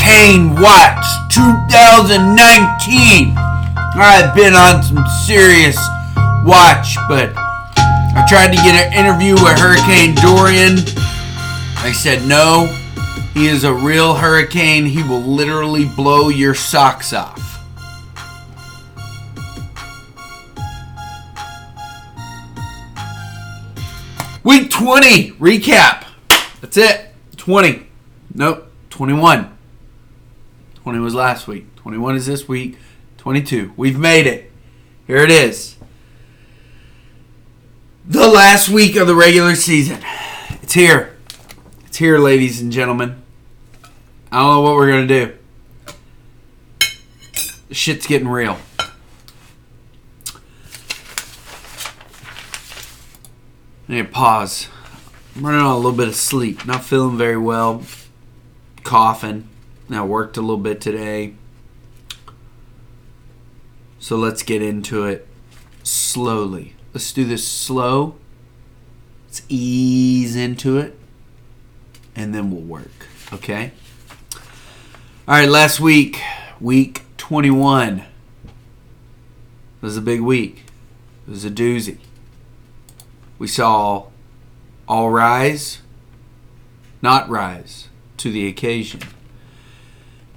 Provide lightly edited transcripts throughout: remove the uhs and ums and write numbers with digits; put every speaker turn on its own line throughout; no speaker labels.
Hurricane Watch 2019. I've been on some serious watch, but I tried to get an interview with Hurricane Dorian. They said no. He is a real hurricane. He will literally blow your socks off. Week 20 recap. That's it. 20. Nope. 21. 20 was last week. 21 is this week. 22. We've made it. Here it is. The last week of the regular season. It's here. It's here, ladies and gentlemen. I don't know what we're going to do. The shit's getting real. I need to pause. I'm running on a little bit of sleep. Not feeling very well. Coughing. I worked a little bit today. So let's get into it slowly. Let's do this slow. Let's ease into it. And then we'll work. Okay? Alright, last week. Week 21. It was a big week. It was a doozy. We saw all rise, not rise to the occasion.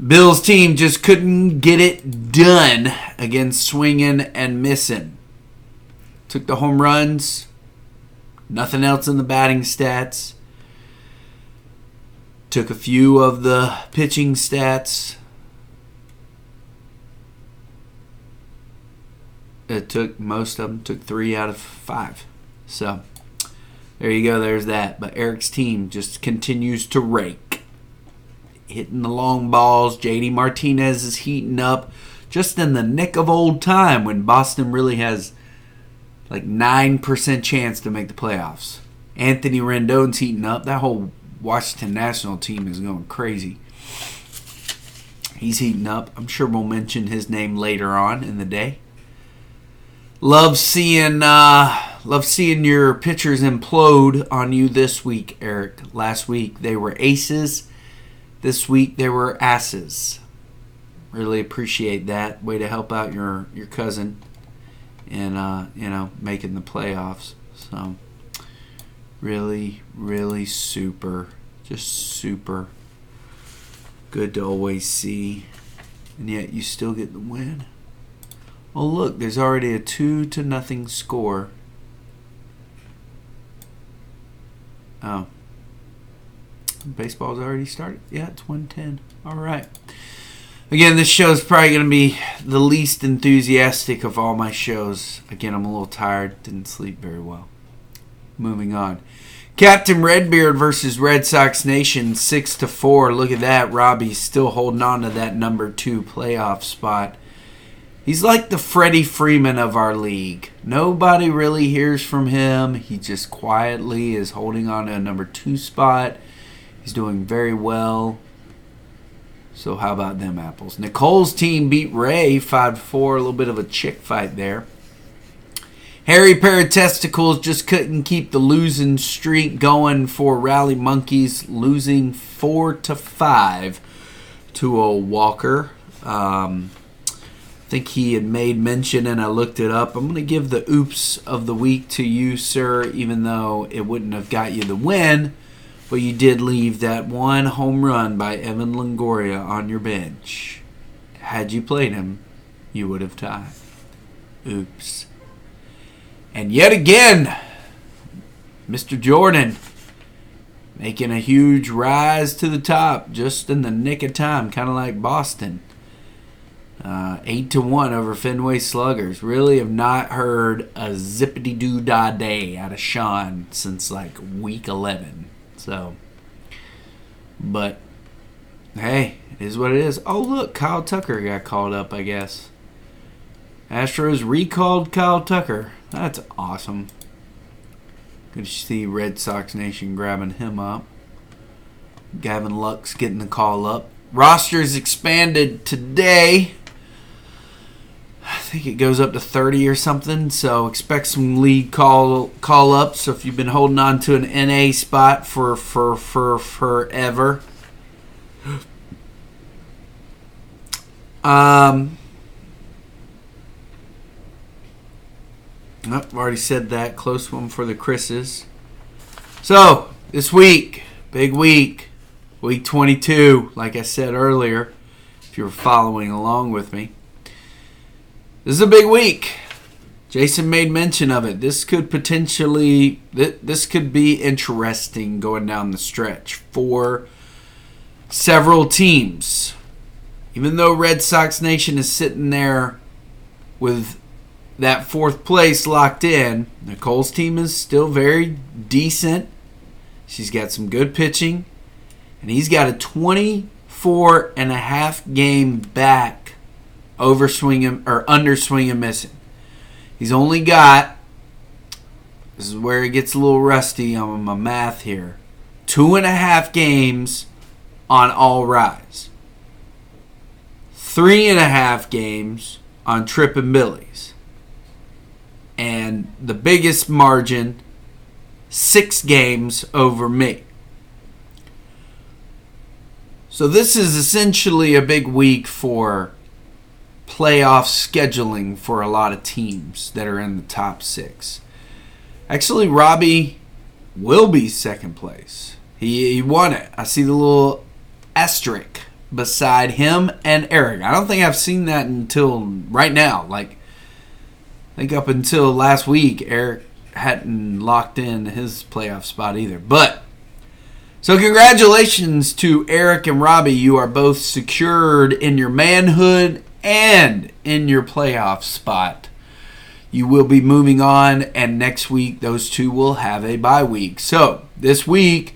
Bills team just couldn't get it done against swinging and missing. Took the home runs. Nothing else in the batting stats. Took a few of the pitching stats. It took most of them. Took 3 out of 5. So, there you go. There's that. But Eric's team just continues to rake. Hitting the long balls. JD Martinez is heating up just in the nick of old time when Boston really has like 9% chance to make the playoffs. Anthony Rendon's heating up. That whole Washington National team is going crazy. He's heating up. I'm sure we'll mention his name later on in the day. Love seeing your pitchers implode on you this week, Eric. Last week they were aces. This week they were asses. Really appreciate that. Way to help out your cousin and making the playoffs. So really, really super. Just super good to always see. And yet you still get the win. Oh, look, there's already a 2-0 score. Oh. Baseball's already started? Yeah, it's 1:10. All right. Again, this show is probably going to be the least enthusiastic of all my shows. Again, I'm a little tired. Didn't sleep very well. Moving on. Captain Redbeard versus Red Sox Nation, 6-4. Look at that. Robbie's still holding on to that number 2 playoff spot. He's like the Freddie Freeman of our league. Nobody really hears from him. He just quietly is holding on to a number 2 spot. He's doing very well. So how about them apples? Nicole's team beat Ray 5-4. A little bit of a chick fight there. Harry Paratesticles just couldn't keep the losing streak going for Rally Monkeys, losing 4-5 to a Walker. I think he had made mention, and I looked it up. I'm going to give the oops of the week to you, sir, even though it wouldn't have got you the win. But you did leave that one home run by Evan Longoria on your bench. Had you played him, you would have tied. Oops. And yet again, Mr. Jordan making a huge rise to the top just in the nick of time, kind of like Boston. 8-1 over Fenway Sluggers. Really have not heard a zippity-doo-dah day out of Sean since like week 11. So, but hey, it is what it is. Oh, look, Kyle Tucker got called up, I guess. Astros recalled Kyle Tucker. That's awesome. Good to see Red Sox Nation grabbing him up. Gavin Lux getting the call up. Roster's expanded today. I think it goes up to 30 or something, so expect some league call-ups. So if you've been holding on to an NA spot for forever, I've already said that. Close one for the Chris's. So, this week, big week, week 22, like I said earlier, if you were following along with me. This is a big week. Jason made mention of it. This could potentially, this could be interesting going down the stretch for several teams. Even though Red Sox Nation is sitting there with that fourth place locked in, Nicole's team is still very decent. She's got some good pitching. And he's got a 24.5 game back over swinging or under swinging missing. He's only got, this is where it gets a little rusty on my math here, 2.5 games on all rise. 3.5 games on tripping Billies. And the biggest margin, 6 games over me. So this is essentially a big week for playoff scheduling for a lot of teams that are in the top 6. Actually, Robbie will be second place. He won it. I see the little asterisk beside him and Eric. I don't think I've seen that until right now. Like, I think up until last week, Eric hadn't locked in his playoff spot either. But, so congratulations to Eric and Robbie. You are both secured in your manhood and in your playoff spot. You will be moving on, and next week those two will have a bye week. So this week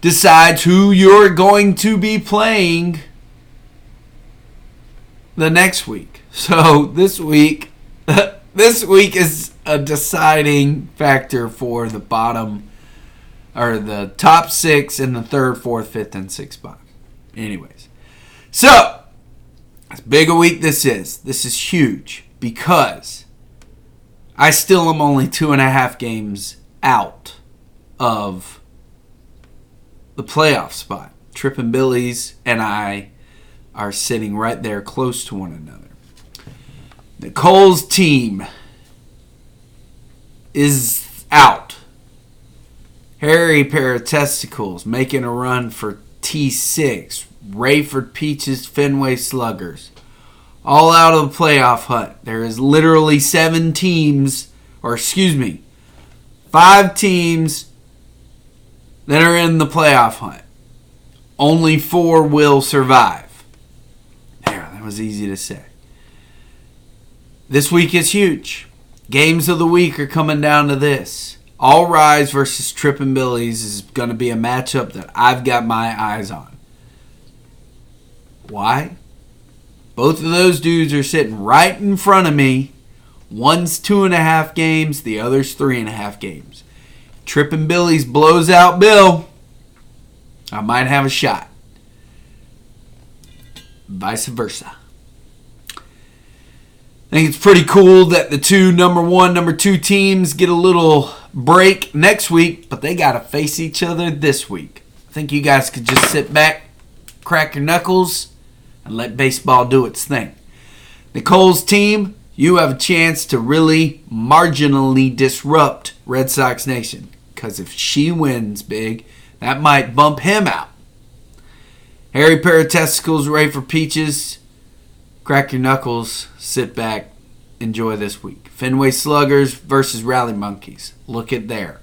decides who you're going to be playing the next week. So this week is a deciding factor for the bottom or the top 6 in the 3rd, 4th, 5th, and 6th spot. Anyways, so as big a week this is. This is huge because I still am only 2.5 games out of the playoff spot. Trippin' Billies and I are sitting right there close to one another. Nicole's team is out. Hairy pair of testicles making a run for T6. Rayford Peaches, Fenway Sluggers. All out of the playoff hunt. There is literally 5 teams that are in the playoff hunt. Only 4 will survive. There, that was easy to say. This week is huge. Games of the week are coming down to this. All Rise versus Trippin' Billies is going to be a matchup that I've got my eyes on. Why? Both of those dudes are sitting right in front of me. One's 2.5 games, the other's 3.5 games. Trippin' Billies blows out Bill, I might have a shot. Vice versa. I think it's pretty cool that the two number 1, number 2 teams get a little break next week, but they got to face each other this week. I think you guys could just sit back, crack your knuckles, and let baseball do its thing. Nicole's team, you have a chance to really marginally disrupt Red Sox Nation. Because if she wins big, that might bump him out. Hairy pair of testicles, Rayford Peaches. Crack your knuckles, sit back, enjoy this week. Fenway Sluggers versus Rally Monkeys. Look at there.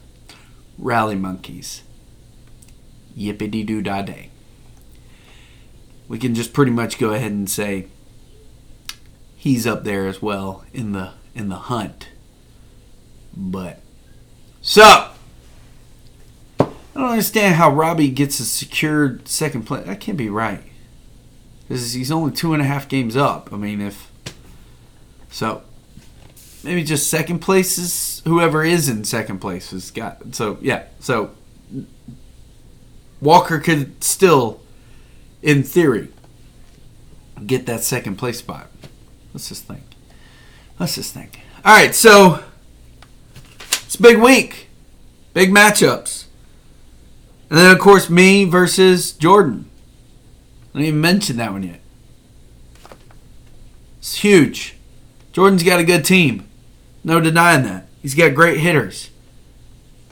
Rally Monkeys. Yippity-doo-dah-day. We can just pretty much go ahead and say he's up there as well in the hunt. But so I don't understand how Robbie gets a secured second place. That can't be right. Because he's only 2.5 games up. I mean, maybe just second place is whoever is in second place has got. So yeah. So Walker could still, in theory, get that second place spot. Let's just think. All right, so it's a big week. Big matchups. And then, of course, me versus Jordan. I didn't even mention that one yet. It's huge. Jordan's got a good team. No denying that. He's got great hitters.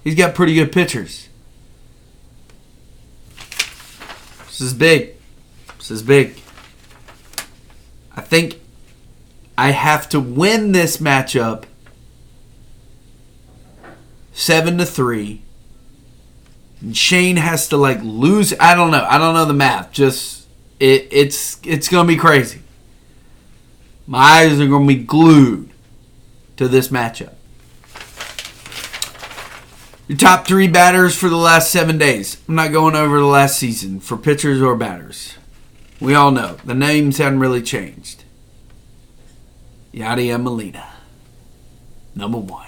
He's got pretty good pitchers. This is big. This is big. I think I have to win this matchup 7-3. And Shane has to lose. I don't know. I don't know the math. Just it's gonna be crazy. My eyes are gonna be glued to this matchup. Your top 3 batters for the last 7 days. I'm not going over the last season for pitchers or batters. We all know the names haven't really changed. Yadier Molina, number 1.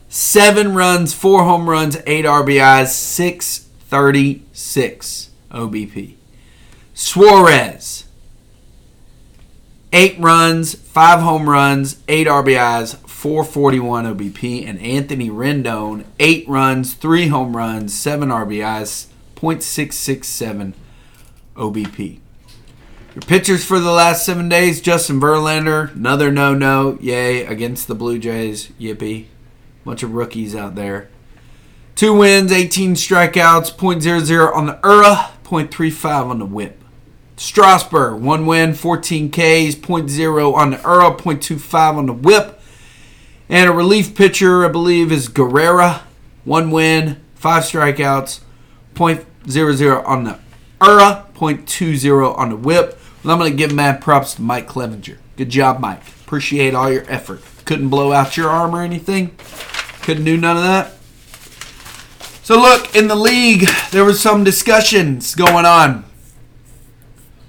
7 runs, 4 home runs, 8 RBIs, 636 OBP. Suarez, 8 runs, 5 home runs, 8 RBIs, 441 OBP. And Anthony Rendon, 8 runs, 3 home runs, 7 RBIs, .667 OBP. Your pitchers for the last 7 days, Justin Verlander, another no-no, yay, against the Blue Jays, yippee. Bunch of rookies out there. 2 wins, 18 strikeouts, .00 on the ERA, .35 on the WHIP. Strasburg, 1 win, 14 Ks, .0 on the ERA, .25 on the WHIP. And a relief pitcher, I believe, is Guerrera. 1 win, 5 strikeouts, .00 on the ERA, .20 on the WHIP. And I'm going to give mad props to Mike Clevenger. Good job, Mike. Appreciate all your effort. Couldn't blow out your arm or anything. Couldn't do none of that. So look, in the league, there was some discussions going on.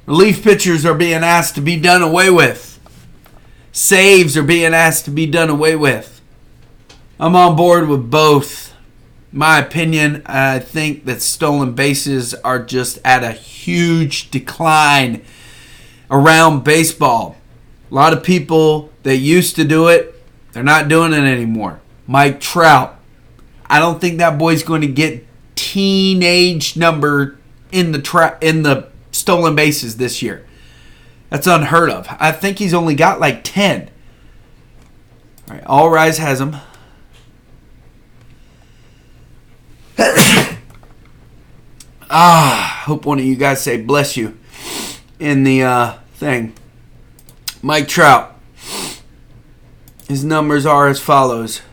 Relief pitchers are being asked to be done away with. Saves are being asked to be done away with. I'm on board with both. My opinion, I think that stolen bases are just at a huge decline around baseball. A lot of people that used to do it, they're not doing it anymore. Mike Trout. I don't think that boy's going to get teenage number in the stolen bases this year. That's unheard of. I think he's only got 10. All right, All Rise has him. Hope one of you guys say bless you in the thing. Mike Trout. His numbers are as follows.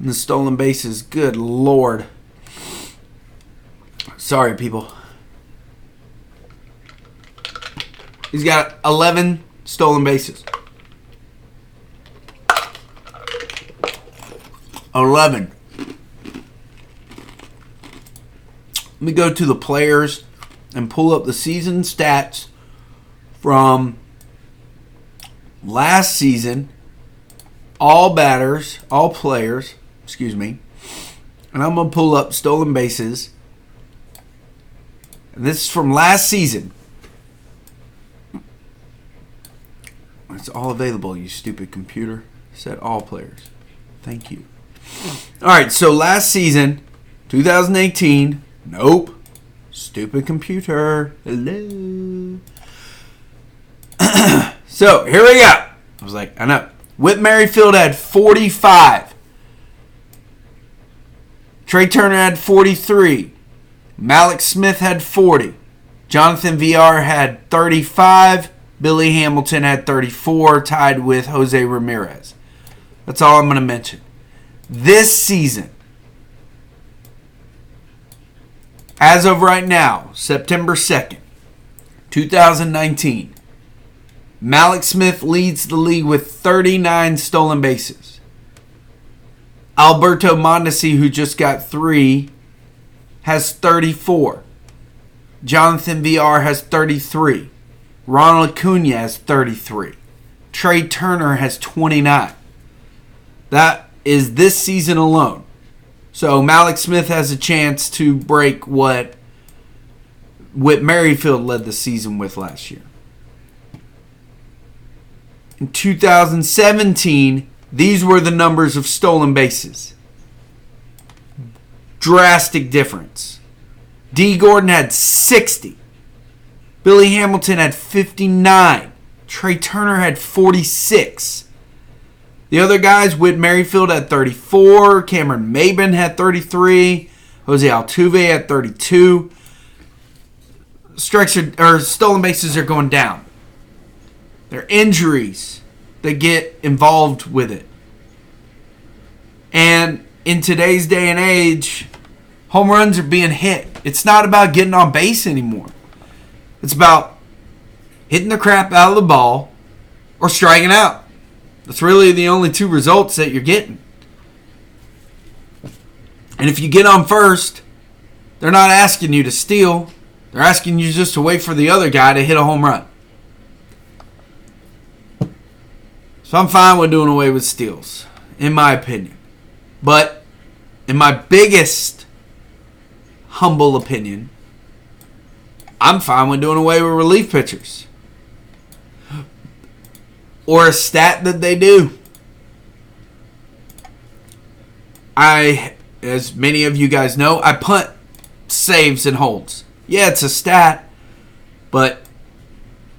In the stolen bases, good Lord. Sorry, people. He's got 11 stolen bases. 11. Let me go to the players and pull up the season stats from last season. All batters, all players, and I'm going to pull up stolen bases. And this is from last season. It's all available, you stupid computer. Set all players. Thank you. All right, so last season, 2018. Nope. Stupid computer. Hello. So, here we go. I was like, I know. Whit Merrifield had 45. Trey Turner had 43. Malik Smith had 40. Jonathan VR had 35. Billy Hamilton had 34, tied with Jose Ramirez. That's all I'm going to mention. This season, as of right now, September 2nd, 2019, Malik Smith leads the league with 39 stolen bases. Alberto Mondesi, who just got 3, has 34. Jonathan VR has 33. Ronald Acuna has 33. Trey Turner has 29. That is this season alone. So Malik Smith has a chance to break what Whit Merrifield led the season with last year. In 2017, these were the numbers of stolen bases. Drastic difference. D. Gordon had 60. Billy Hamilton had 59. Trey Turner had 46. The other guys, Whit Merrifield had 34. Cameron Maben had 33. Jose Altuve had 32. Stolen bases are going down. There are injuries that get involved with it. And in today's day and age, home runs are being hit. It's not about getting on base anymore. It's about hitting the crap out of the ball or striking out. That's really the only two results that you're getting. And if you get on first, they're not asking you to steal. They're asking you just to wait for the other guy to hit a home run. So I'm fine with doing away with steals, in my opinion. But in my biggest humble opinion, I'm fine with doing away with relief pitchers. Or a stat that they do. As many of you guys know, I punt saves and holds. Yeah, it's a stat, but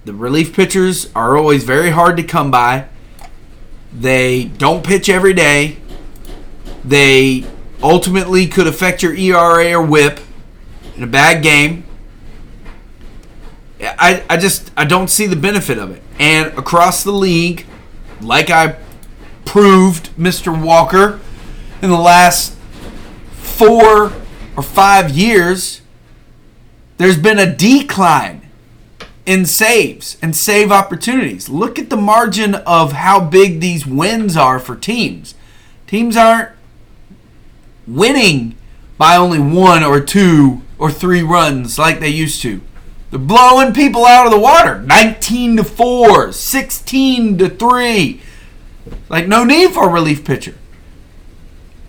the relief pitchers are always very hard to come by. They don't pitch every day. They ultimately could affect your ERA or WHIP in a bad game. I don't see the benefit of it. And across the league, like I proved Mr. Walker in the last 4 or 5 years, there's been a decline in saves and save opportunities. Look at the margin of how big these wins are for teams. Teams aren't winning by only 1 or 2 or 3 runs like they used to. They're blowing people out of the water. 19-4, 16-3. Like, no need for a relief pitcher.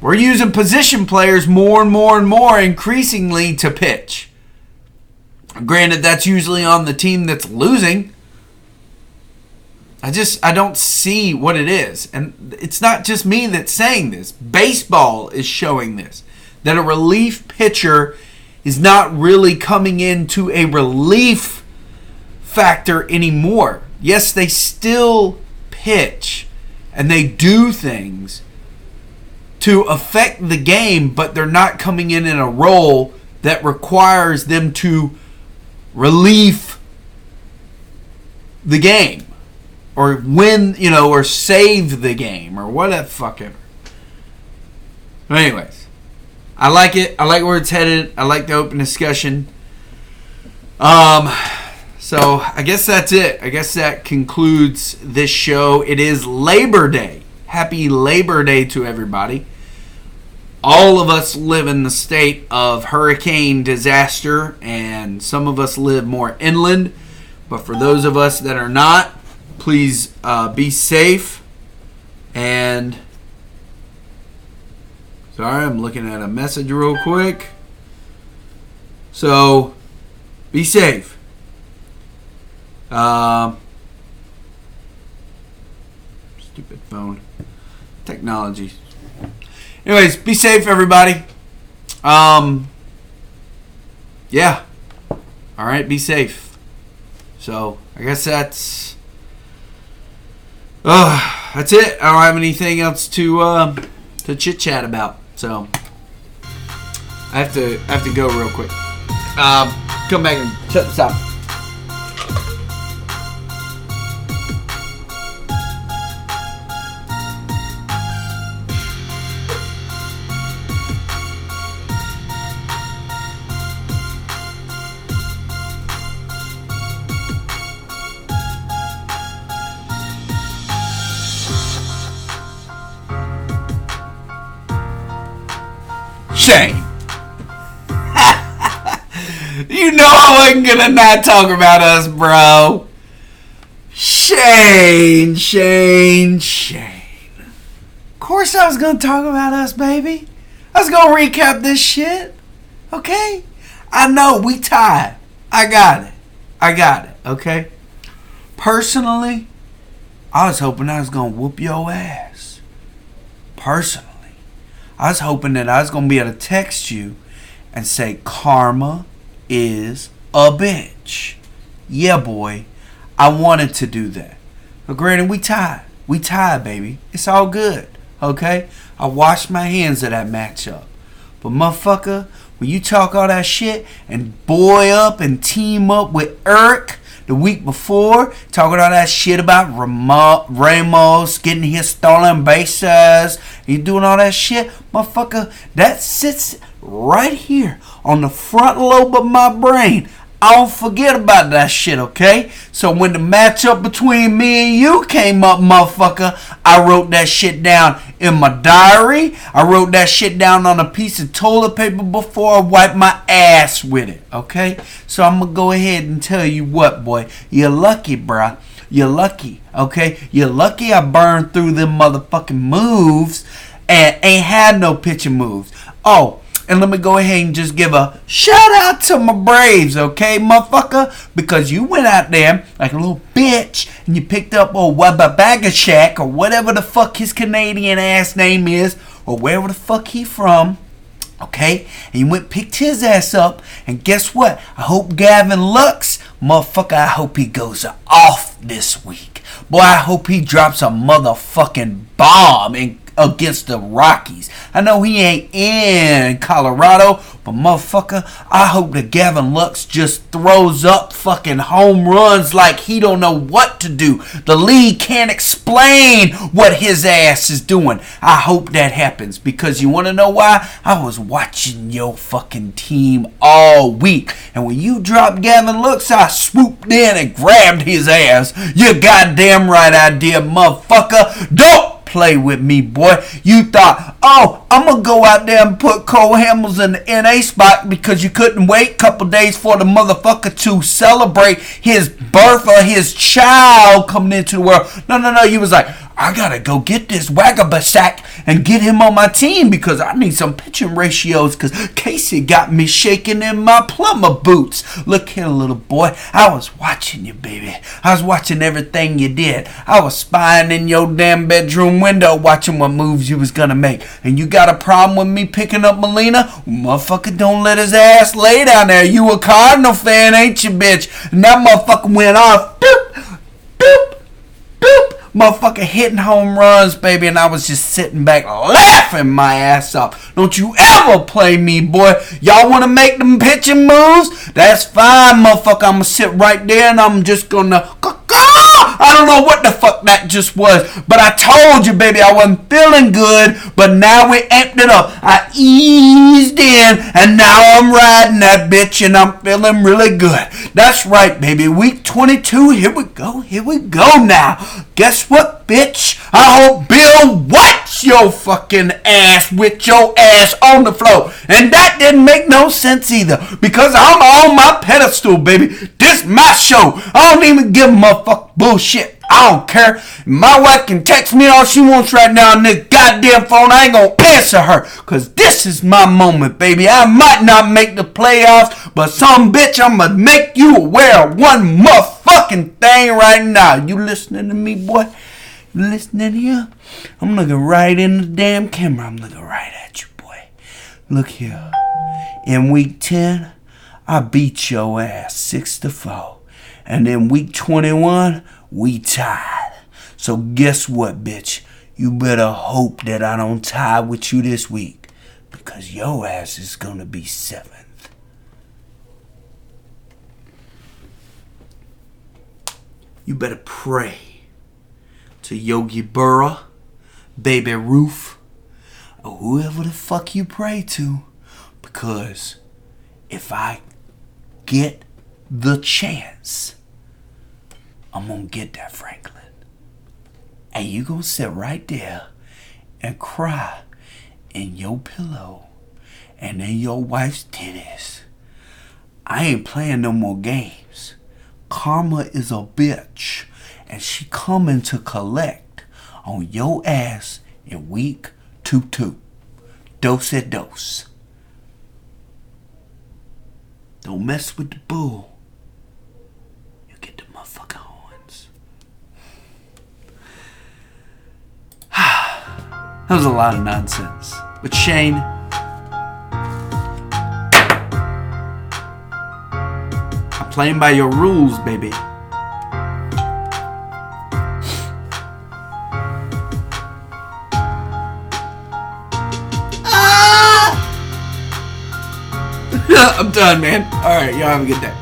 We're using position players more and more and more increasingly to pitch. Granted, that's usually on the team that's losing. I don't see what it is. And it's not just me that's saying this. Baseball is showing this. That a relief pitcher is not really coming into a relief factor anymore. Yes, they still pitch and they do things to affect the game, but they're not coming in a role that requires them to relieve the game or win, or save the game or whatever fucking. But anyways, I like it. I like where it's headed. I like the open discussion. So I guess that's it. I guess that concludes this show. It is Labor Day. Happy Labor Day to everybody. All of us live in the state of hurricane disaster, and some of us live more inland. But for those of us that are not, please be safe. And sorry, I'm looking at a message real quick. So, be safe. Stupid phone. Technology. Anyways, be safe, everybody. Yeah. Alright, be safe. So, I guess that's it. I don't have anything else to chit-chat about. So, I have to go real quick. Come back and shut this up. Shane. You know I wasn't gonna not talk about us, bro. Shane. Of course I was gonna talk about us, baby. I was gonna recap this shit. Okay? I know, we tied. I got it. Okay? Personally, I was hoping I was gonna whoop your ass. Personally. I was hoping that I was going to be able to text you and say, karma is a bitch. Yeah, boy. I wanted to do that. But granted, we tied. We tied, baby. It's all good. Okay? I washed my hands of that matchup. But motherfucker, when you talk all that shit and boy up and team up with Eric the week before, talking all that shit about Ramos getting his stolen bases, you doing all that shit, motherfucker, that sits right here on the front lobe of my brain. I don't forget about that shit, okay? So when the matchup between me and you came up, motherfucker, I wrote that shit down in my diary. I wrote that shit down on a piece of toilet paper before I wiped my ass with it, okay? So I'm gonna go ahead and tell you what, boy. You're lucky, bruh. You're lucky, okay? You're lucky I burned through them motherfucking moves and ain't had no pitching moves. Oh, and let me go ahead and just give a shout out to my Braves, okay, motherfucker? Because you went out there like a little bitch and you picked up old Wabba Bagashak or whatever the fuck his Canadian ass name is or wherever the fuck he from, okay? And you went picked his ass up and guess what? I hope Gavin Lux, motherfucker, I hope he goes off this week. Boy, I hope he drops a motherfucking bomb against the Rockies. I know he ain't in Colorado, but motherfucker, I hope that Gavin Lux just throws up fucking home runs like he don't know what to do. The league can't explain what his ass is doing. I hope that happens because you want to know why? I was watching your fucking team all week, and when you dropped Gavin Lux, I swooped in and grabbed his ass. You goddamn right I did, motherfucker. Don't play with me, boy. You thought, oh, I'm gonna go out there and put Cole Hamels in the NA spot because you couldn't wait a couple days for the motherfucker to celebrate his birth or his child coming into the world. No. You was like, I gotta go get this Wagabasak and get him on my team because I need some pitching ratios because Casey got me shaking in my plumber boots. Look here, little boy. I was watching you, baby. I was watching everything you did. I was spying in your damn bedroom window watching what moves you was gonna make. And you got a problem with me picking up Molina? Well, motherfucker, don't let his ass lay down there. You a Cardinal fan, ain't you, bitch? And that motherfucker went off. Boop, boop, boop. Motherfucker hitting home runs, baby, and I was just sitting back laughing my ass off. Don't you ever play me, boy. Y'all want to make them pitching moves? That's fine, motherfucker. I'm going to sit right there and I'm just going to... I don't know what the fuck that just was, but I told you, baby, I wasn't feeling good, but now we amped it up. I eased in, and now I'm riding that bitch, and I'm feeling really good. That's right, baby. Week 22, here we go now. Guess what, bitch? I hope Bill wipes your fucking ass with your ass on the floor. And that didn't make no sense either, because I'm on my pedestal, baby. This my show. I don't even give a motherfucker bullshit. I don't care. My wife can text me all she wants right now on this goddamn phone. I ain't gonna answer her. Cause this is my moment, baby. I might not make the playoffs, but some bitch, I'm gonna make you aware of one motherfucking thing right now. You listening to me, boy? You listening here? I'm looking right in the damn camera. I'm looking right at you, boy. Look here. In week 10, I beat your ass 6-4. And then week 21, we tied. So guess what, bitch? You better hope that I don't tie with you this week. Because your ass is gonna be 7th. You better pray to Yogi Berra, Baby Ruth, or whoever the fuck you pray to. Because if I get the chance, I'm gonna get that Franklin. And you gonna sit right there and cry in your pillow and in your wife's titties. I ain't playing no more games. Karma is a bitch, and she coming to collect on your ass in week 22. Dose at dose. Don't mess with the bull. You get the motherfucking horns. That was a lot of nonsense. But Shane, I'm playing by your rules, baby. I'm done, man. All right, y'all have a good day.